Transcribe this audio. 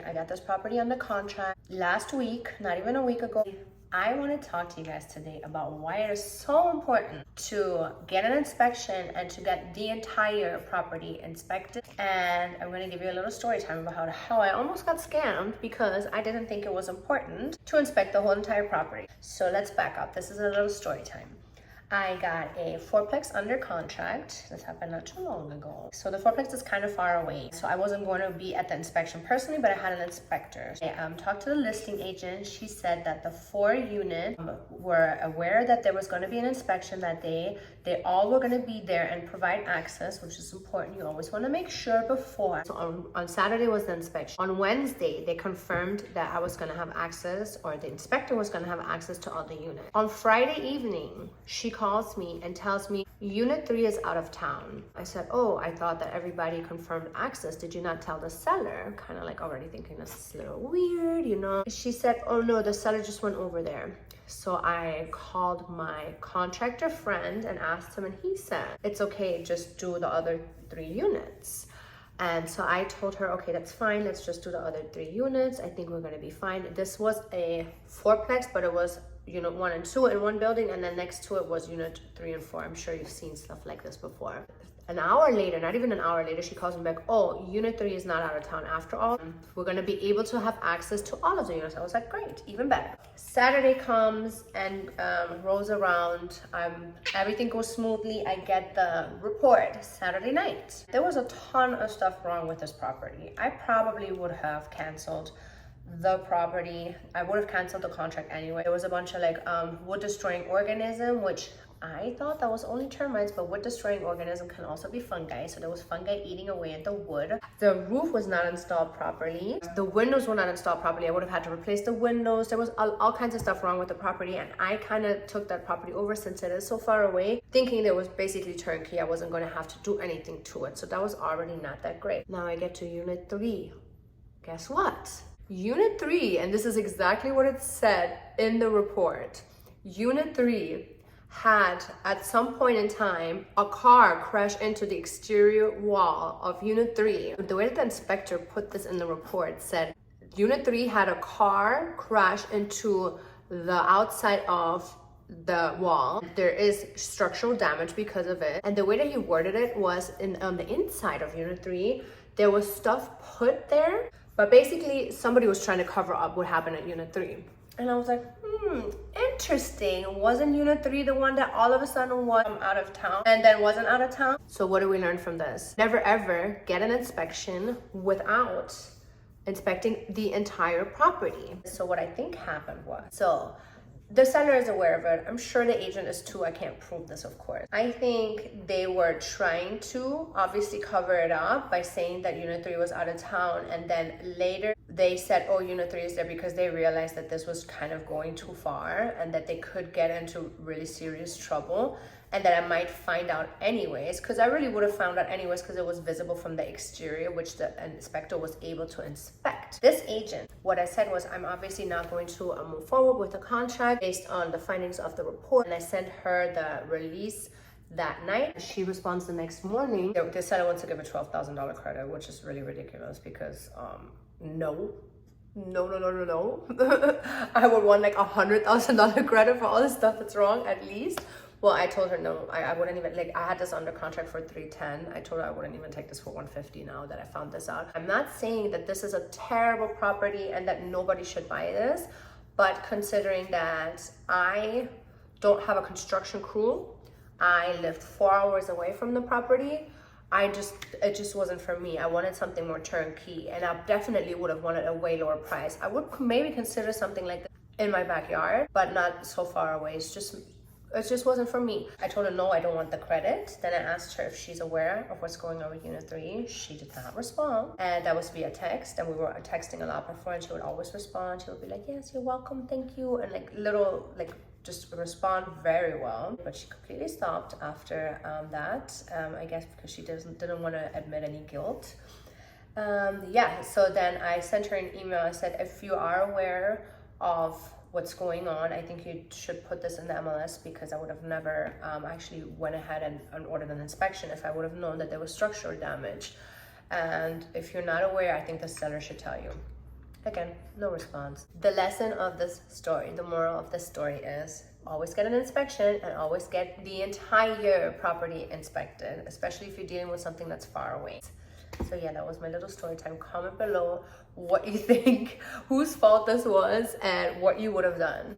I got this property under contract last week, not even a week ago. I want to talk to you guys today about why it is so important to get an inspection and to get the entire property inspected. And I'm going to give you a little story time about how I almost got scammed because I didn't think it was important to inspect the whole entire property. So let's back up. This is a little story time. I got a fourplex under contract. This happened not too long ago. So the fourplex is kind of far away. So I wasn't going to be at the inspection personally, but I had an inspector. I talked to the listing agent. She said that the 4 units were aware that there was going to be an inspection that day. They all were going to be there and provide access, which is important. You always want to make sure before. So on Saturday was the inspection. On Wednesday, they confirmed that I was going to have access, or the inspector was going to have access to all the units. On Friday evening, she calls me and tells me unit 3 is out of town. I said, oh, I thought that everybody confirmed access. Did you not tell the seller? Kind of like already thinking this is a little weird, you know. She said, oh no, the seller just went over there. So I called my contractor friend and asked him, and he said, it's okay, just do the other 3 units. And so I told her, okay, that's fine. Let's just do the other 3 units. I think we're going to be fine. This was a fourplex, but it was unit 1 and 2 in one building, and then next to it was unit 3 and 4. I'm sure you've seen stuff like this before. An hour later, not even an hour later, she calls me back, oh, unit 3 is not out of town after all. We're going to be able to have access to all of the units. I was like, great, even better. Saturday comes and rolls around. Everything goes smoothly. I get the report Saturday night. There was a ton of stuff wrong with this property. I probably would have canceled the property. I would have canceled the contract anyway. There was a bunch of like wood destroying organism, which I thought that was only termites, but wood destroying organism can also be fungi. So there was fungi eating away at the wood. The roof was not installed properly. The windows were not installed properly. I would have had to replace the windows. There was all kinds of stuff wrong with the property, and I kind of took that property over since it is so far away, thinking there was basically turnkey. I wasn't going to have to do anything to it. So that was already not that great. Now I get to unit 3. Guess what? Unit 3, and this is exactly what it said in the report. Unit 3 had, at some point in time, a car crash into the exterior wall of Unit 3. The way that the inspector put this in the report said, Unit 3 had a car crash into the outside of the wall. There is structural damage because of it. And the way that he worded it was on the inside of Unit 3, there was stuff put there. But basically, somebody was trying to cover up what happened at Unit 3. And I was like, interesting. Wasn't Unit 3 the one that all of a sudden was out of town and then wasn't out of town? So what do we learn from this? Never ever get an inspection without inspecting the entire property. So what I think happened was, the seller is aware of it. I'm sure the agent is too. I can't prove this, of course. I think they were trying to obviously cover it up by saying that Unit 3 was out of town, and then later they said, oh, Unit 3 is there because they realized that this was kind of going too far and that they could get into really serious trouble, and that I might find out anyways, because I really would have found out anyways because it was visible from the exterior, which the inspector was able to inspect. This agent, what I said was, I'm obviously not going to move forward with the contract based on the findings of the report, and I sent her the release that night. She responds the next morning. The seller wants to give a $12,000 credit, which is really ridiculous because no. I would want like $100,000 credit for all the stuff that's wrong at least. Well, I told her no, I wouldn't even, like, I had this under contract for $310. I told her I wouldn't even take this for $150 now that I found this out. I'm not saying that this is a terrible property and that nobody should buy this, but considering that I don't have a construction crew, I lived 4 hours away from the property, it just wasn't for me. I wanted something more turnkey, and I definitely would have wanted a way lower price. I would maybe consider something like this in my backyard, but not so far away. It just wasn't for me. I told her, no, I don't want the credit. Then I asked her if she's aware of what's going on with Unit 3. She did not respond. And that was via text. And we were texting a lot before, and she would always respond. She would be like, yes, you're welcome, thank you. And just respond very well. But she completely stopped after that. I guess because she didn't want to admit any guilt. So then I sent her an email. I said, if you are aware of what's going on, I think you should put this in the MLS, because I would have never actually went ahead and ordered an inspection if I would have known that there was structural damage. And if you're not aware, I think the seller should tell you. Again, no response. The lesson of this story, the moral of this story is always get an inspection and always get the entire property inspected, especially if you're dealing with something that's far away. So yeah, that was my little story time. Comment below what you think, whose fault this was, and what you would have done.